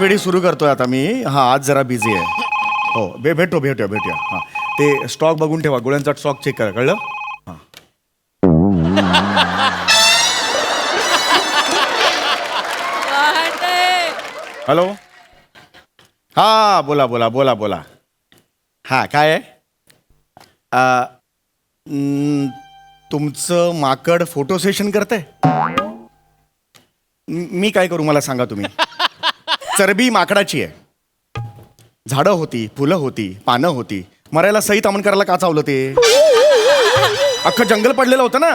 वेळी सुरू करतोय आता मी. हा आज जरा बिझी आहे. हो भेटूया. हां ते स्टॉक बघून ठेवा, गोळ्यांचा स्टॉक चेक करा, कळलं? हां हॅलो. हां बोला. हां काय आहे? तुमचं माकड फोटो सेशन करतंय? मी काय करू मला सांगा तुम्ही. चरबी माकडाची आहे. झाडं होती, फुलं होती, पानं होती, मरायला सई तामण करायला का चावलं ते? अख्खं जंगल पडलेलं होतं ना.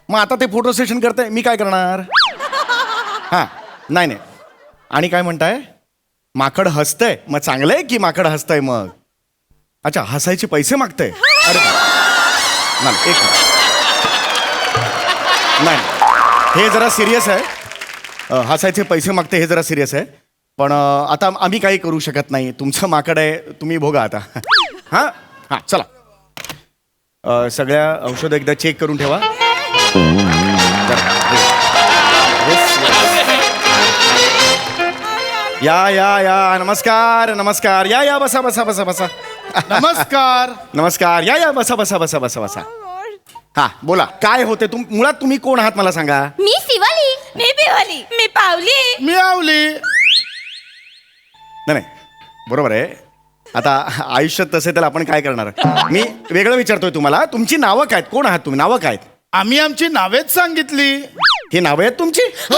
मग आता ते फोटो सेशन करतंय, मी काय करणार? हां नाही. आणि काय म्हणताय? माकड हसतंय, मग चांगलंय की माकड हसतंय मग. अच्छा हसायचे पैसे मागतंय? अरे नाही एक नाही, हे जरा सिरियस आहे. हसायचे पैसे मागते हे जरा सिरियस आहे. पण आता आम्ही काही करू शकत नाही. तुमचं माकड आहे, तुम्ही भोगा आता. हां चला. सगळ्या औषधं एकदा चेक करून ठेवा. या नमस्कार. या बसा. नमस्कार. या बसा. हा बोला काय होते मुळात तुम्ही कोण आहात मला सांगा. मी शिवाली. मी बिवाली. मी पावली. मी आवली. नाही बरोबर आहे. आता आयुष्यात तसे त्याला आपण काय करणार. मी वेगळं विचारतोय तुम्हाला. तुमची नावं काय? कोण आहात तुम्ही? नावं काय? आम्ही आमची नावेच सांगितली. ही नावं आहेत तुमची? हो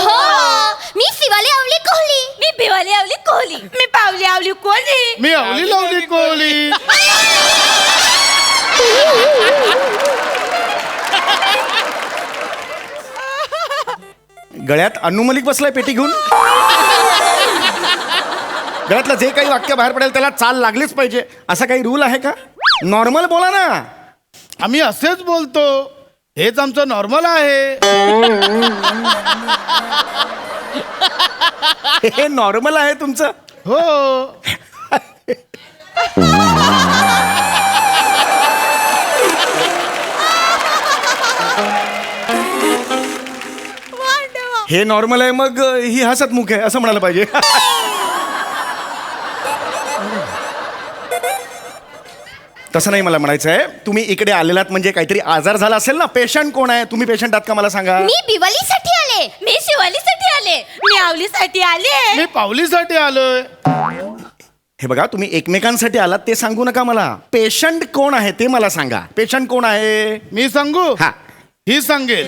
मी शिवाली आवली कोहली. मी बिवाली आवली कोहली. मी पावली आवली कोहली. मी आवली लावली कोहली. गळ्यात अन्नू मलिक बसलाय पेटी घेऊन. गळ्यातलं जे काही वाक्य बाहेर पडेल त्याला चाल लागलीच पाहिजे, असा काही रूल आहे का? नॉर्मल बोला ना. आम्ही असेच बोलतो. हेच आमचं नॉर्मल आहे. हे नॉर्मल आहे तुमचं? हो. हे नॉर्मल आहे मग ही हसतमुख आहे असं म्हणायला पाहिजे. तसं नाही मला म्हणायचं आहे. तुम्ही इकडे आलेलात म्हणजे काहीतरी आजार झाला असेल ना. पेशंट कोण आहे? तुम्ही पेशंट आहात का मला सांगा. मी बिवालीसाठी आले. मी शिवालीसाठी आले. मी आवलीसाठी आले. मी पावलीसाठी आलोय. हे बघा तुम्ही एकमेकांसाठी आलात ते सांगू नका मला. पेशंट कोण आहे ते मला सांगा. पेशंट कोण आहे? मी सांगू? हा ही सांगेल.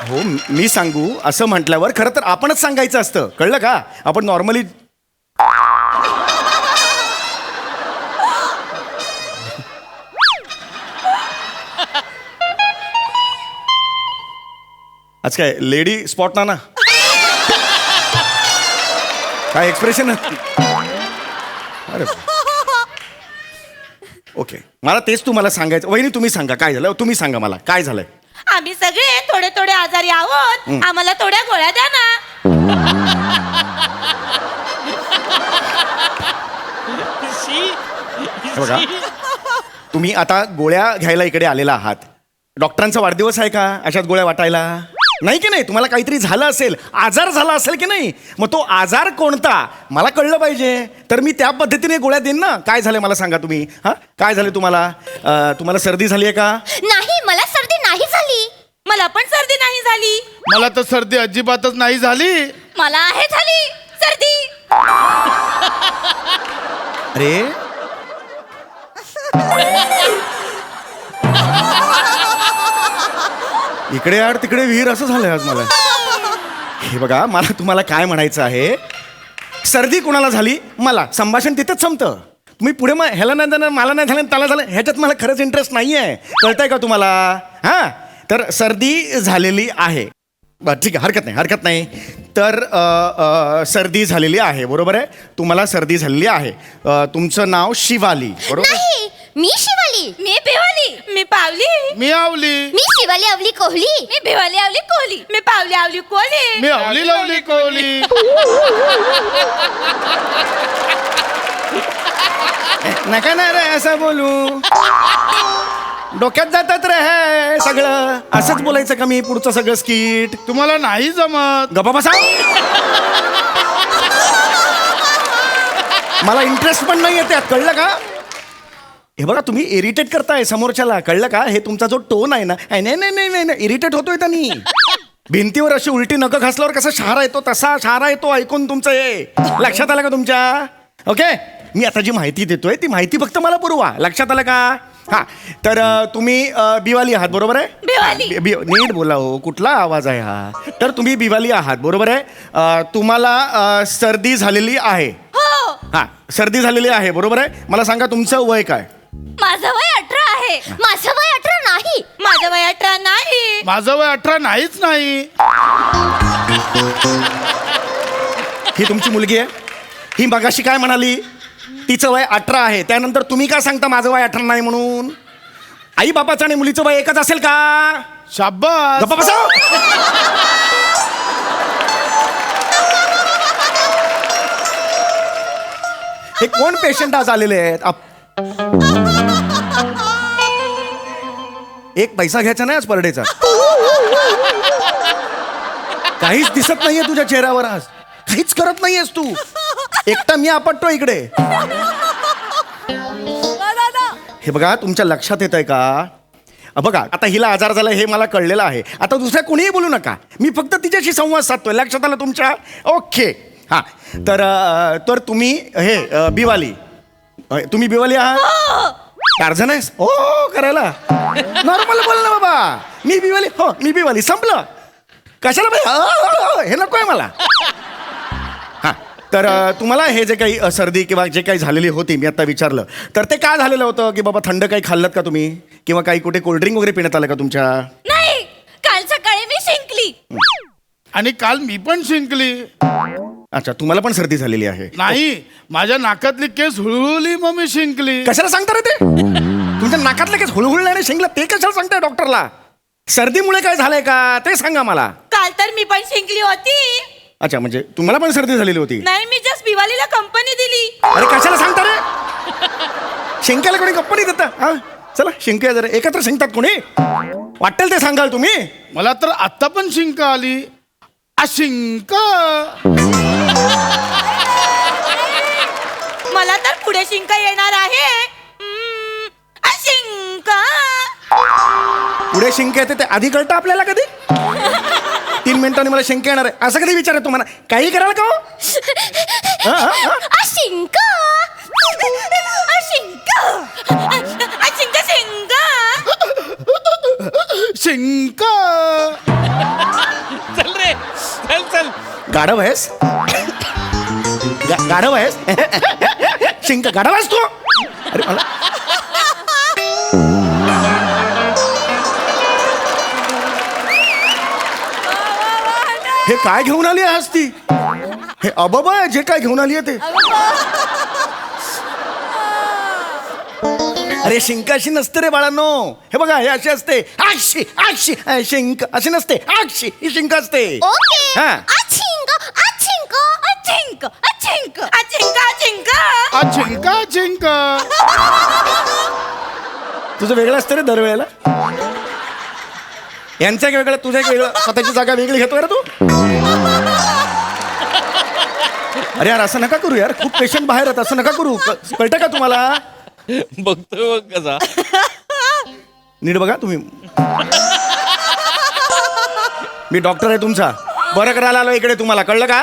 हो मी सांगू असं म्हटल्यावर खरं तर आपणच सांगायचं असतं, कळलं का? आपण नॉर्मली आज काय लेडी स्पॉट ना काय एक्सप्रेशन. अरे ओके मला तेच तुम्हाला सांगायचं. वहिनी तुम्ही सांगा काय झालं. तुम्ही सांगा मला काय झालंय. आम्ही सगळे थोडे थोडे आजारी आहोत. आम्हाला थोड्या गोळ्या द्या ना. हे बघा तुम्ही आता गोळ्या घ्यायला इकडे आलेला आहात. डॉक्टरांचा वाढदिवस आहे का अशात गोळ्या वाटायला? नाही की नाही? तुम्हाला काहीतरी झालं असेल, आजार झाला असेल की नाही. मग तो आजार कोणता मला कळलं पाहिजे, तर मी त्या पद्धतीने गोळ्या देईन ना. काय झालं मला सांगा तुम्ही. हां काय झालं तुम्हाला? तुम्हाला सर्दी झाली आहे का? नाही मला सर्दी नाही झाली. मला पण सर्दी नाही झाली. मला तर सर्दी अजिबातच नाही झाली. मला आहे झाली सर्दी. अरे इकडे आड तिकडे विहीर असं झालंय आज मला. हे बघा मला तुम्हाला काय म्हणायचं आहे. सर्दी कोणाला झाली? मला. संभाषण तिथेच संपतं. तुम्ही पुढे मग ह्याला नाही झालं, मला नाही झालं, त्याला झालं, ह्याच्यात मला खरंच इंटरेस्ट नाही आहे. कळतंय का तुम्हाला? हां तर सर्दी झालेली आहे. बरं ठीक आहे, हरकत नाही. तर सर्दी झालेली आहे बरोबर आहे. तुम्हाला सर्दी झालेली आहे. तुमचं नाव शिवाली बरोबर? नाही मी शिवाली. मी बिवाली. मी पावली. मी आवली. मी शिवाली आवली कोहली. मी बिवाली आवली कोहली. मी पावली आवली कोहली. मी आवली लावली कोहली. नका ना रे असं बोलू. डोक्यात जातात रे हे सगळं. असंच बोलायचं का मी पुढचं सगळं स्किट? तुम्हाला नाही जमत. गप्पा बसा. मला इंटरेस्ट पण नाही त्यात, कळलं का? हे बघा तुम्ही इरिटेट करताय समोरच्याला, कळलं का? हे तुमचा जो टोन आहे ना, नाही नाही नाही नाही इरिटेट होतोय त्यांनी. भिंतीवर अशी उलटी नखं घासल्यावर कसा शहारा येतो तसा शहारा येतो ऐकून तुमचं. हे लक्षात आलं का तुमच्या? ओके, मी आता जी माहिती देतोय ती माहिती फक्त मला पुरवा. लक्षात आलं का? हा, तर तुम्ही बिवाली आहात, बरोबर आहे? बिवाली. नीट बोला हो, कुठला आवाज आहे हा? तर तुम्ही बिवाली आहात, बरोबर आहे? तुम्हाला सर्दी झालेली आहे. हो. हा, सर्दी झालेली आहे, बरोबर आहे? मला सांगा तुमचं वय काय? माझं वय 18 आहे. माझं वय 18 नाही. माझं वय 18 नाही. माझं वय 18 नाहीच नाही. ही तुमची मुलगी आहे? ही मगाशी काय म्हणाली? तिचं वय 18 आहे. त्यानंतर तुम्ही का सांगता माझं वय 18 नाही म्हणून? आई बापाचं आणि मुलीचं वय एकच असेल का? शाब्बास. गप्पा बसा. हे कोण पेशंट आज आलेले आहेत? एक पैसा घ्यायचा नाही आज परडेचा. काहीच दिसत नाहीये तुझ्या चेहऱ्यावर आज. काहीच करत नाहीयेस तू. एकटा मी आपटतो इकडे. हे बघा तुमच्या लक्षात येत आहे का? बघा आता हिला आजार झाला हे मला कळलेलं आहे. आता दुसऱ्या कोणीही बोलू नका, मी फक्त तिच्याशी संवाद साधतोय. लक्षात आलं तुमच्या? ओके. हा, तर तुम्ही हे बिवाली, तुम्ही बिवाली आहात? टार्झन आहेस? हो करायला नॉर्मल बोल ना बाबा. मी बिवाली, हो मी बिवाली, संपलं. कशाला बाई हे नको आहे मला. हा, तर तुम्हाला हे जे काही सर्दी किंवा जे काही झालेली होती, मी आता विचारलं तर ते काय झालेलं होतं? की बाबा थंड काही खाल्लं का तुम्ही, किंवा काही कुठे कोल्ड्रिंक वगैरे पिण्यात आलं का तुमच्या? नाही, काल सकाळी मी शिंकली. आणि काल मी पण शिंकली. अच्छा, तुम्हाला पण सर्दी झालेली आहे? नाही, माझ्या नाकातली केस हुळहुळली मग मी शिंकली. कशाला सांगता रे ते? तुमच्या नाकातलं केस हुळहुळल्याने शिंकलं ते कशाला सांगताय डॉक्टरला? सर्दीमुळे काय झालंय का ते सांगा मला. काल तर मी पण शिंकली होती. अच्छा, म्हणजे तुम्हाला पण सर्दी झालेली होती? नाही, मी जस्ट बिवालीला कंपनी दिली. अरे कशाला सांगता रे? शिंकायला कोणी कंपनी देता? हा, चला शिंकूया जरा एकत्र. शिंकतात कोणी? वाटेल ते सांगाल तुम्ही. मला तर आता पण शिंक आली. अशिंक. मला तर पुढे शिंक येणार आहे. शिंक. पुढे शिंक येते ते आधी कळतं आपल्याला कधी? 3 मिनिटांनी मला शिंक येणार आहे असं कधी विचार तुम्हाला? काही कराल का हो? अशिंक. शिंक. शिंक शिंक. शिंक. चल रे, चल चल. गाढव आहेस? गाढव आहेस? शिंक गाढव आहेस तू? अरे मला हे काय घेऊन आली आहेस ती? हे अबब आहे जे काय घेऊन आली आहे ते. अरे शिंक अशी नसते रे बाळांनो. हे बघा हे अशी असते. आक्षी आक्षी शिंक अशी नसते. आक्षी ही शिंक असते. ओके. हा. अशिंक अशिंक अचिंक अचिंक अचिंक अचिंक. अचिंक अचिंक. तुझं वेगळं असतं रे दरवेळेला. यांचं एक वेगळं, तुझं एक वेगळं, स्वतःची जागा वेगळी घेतोय रे तू. अरे यार असं नका करू यार, खूप पेशंट बाहेर आहेत, असं नका करू. कळतं का तुम्हाला? बघतोय बघ कसा. नीट बघा तुम्ही. मी डॉक्टर आहे तुमचा, बरं करायला आलो इकडे. तुम्हाला कळलं का?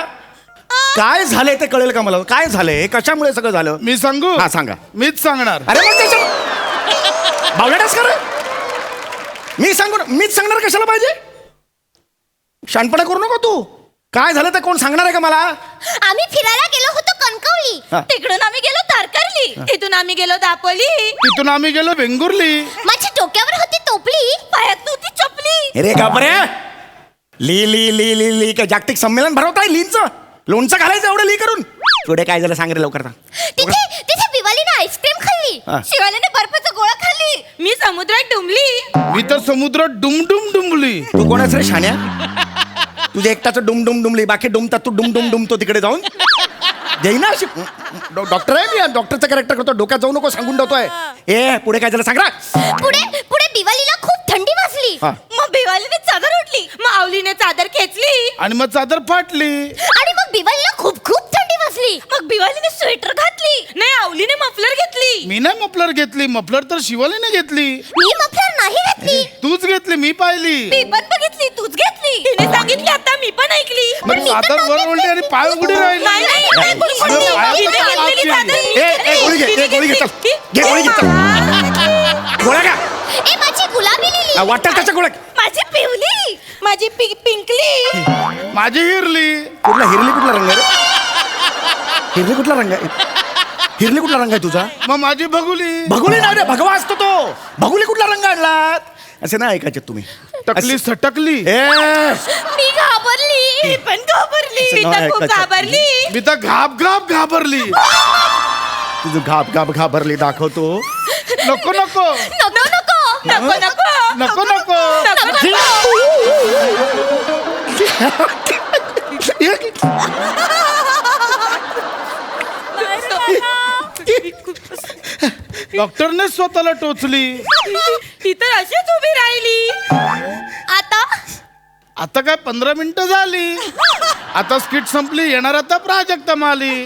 काय झालंय ते कळेल का मला? काय झालंय? कशामुळे सगळं झालं? मी सांगू? हा सांगा. मीच सांगणार. अरे मग त्याच्या बावल्याटाच कर. मीच सांगणार कशाला पाहिजे? शानपणा करू नको तू. काय झालं ते कोण सांगणार आहे का मला? आम्ही फिरायला गेलो होतो कणकवली. हा. तिकडून आम्ही गेलो तारकर्ली. तिथून आम्ही गेलो दापोली. तिथून आम्ही गेलो वेंगुर्ली. माझ्या डोक्यावर होती टोपली. पायात नव्हती चपली. अरे घाबरे. ली काय जागतिक संमेलन भरवताय लीचं? लोणचं घालायचं एवढं ली करून? पुढे काय झालं सांग रे लवकर. तिथे तिथे बिवालीने आईस्क्रीम खाल्ली. हा. शिवानीने बर्फाचा गोळा खाल्ली. मी समुद्रात डुंबली. मी तर समुद्रात डुमडुम डुंबली. तू कोणाच रे शाण्या? तुझ्या एकटाचं डुमडुम डुमली, बाकी डुमतात तू डुमडुम डुमतो तिकडे जाऊन. देईना अशी डॉक्टर आहे मी डॉक्टरचं कॅरेक्टर करतो डोक्यात जाऊ नको सांगून ठेवतोय ए पुढे काय झालं सांग ना पुढे पुढे दिवाळीला खूप थंडी वाजली. हा. मग भिवालीने चादर उठली, मग आवलीने चादर खेचली, आणि मग चादर फाटली. आणि मग दिवाळीला खूप खूप थंडी वाजली. मग भिवालीने स्वेटर घातली, नाही आवलीने मफलर घेतली. मी नाही मफलर घेतली, मफलर तर शिवालीने घेतली. मी मफलर नाही घातली. तूच घेतली, मी पाहिली. मी पण बघितली, तूच घेतली. तिने सांगितली, आता मी पण ऐकली. मग चादर वर ओढली आणि पाय उघडी राहिली. नाही, नाही, नाही, अरे, नाही, पायात तिने तर घेतलेली माफी चादर आहे. मी ए गोळी घे घेतली. ए गोळी घे चल घे गोळी घे चल गोळ्या का ए माझी गुलाबी लिली. वाटत कशा गोळ्या माझी पिवली, माझी पिंकली. माझी हिरली. कुठला हिरली कुठला रंग आहे रे हिरली कुठला रंग आहे हिरली कुठला रंग आहे तुझा मग माझी बघुली. भगुली नाही रे भगवा असतो तो भगुली कुठला रंग आणलात असे नाही ऐकायचे तुम्ही टकली सटकली. ए मी घाबरली. मी पण घाबरली. मी असं तर नाही खूप ऐकायचं. घाबरली. मी तर घाबरली. तुझं घाबरली दाखवतो नको नको नको नको नको नको नको नको. नको नको. डॉक्टरने स्वतःला टोचली. ती तर अशीच उभी राहिली. आता आता काय 15 मिनिटं झाली. आता स्किट संपली, येणार आता प्राजक्ता माली.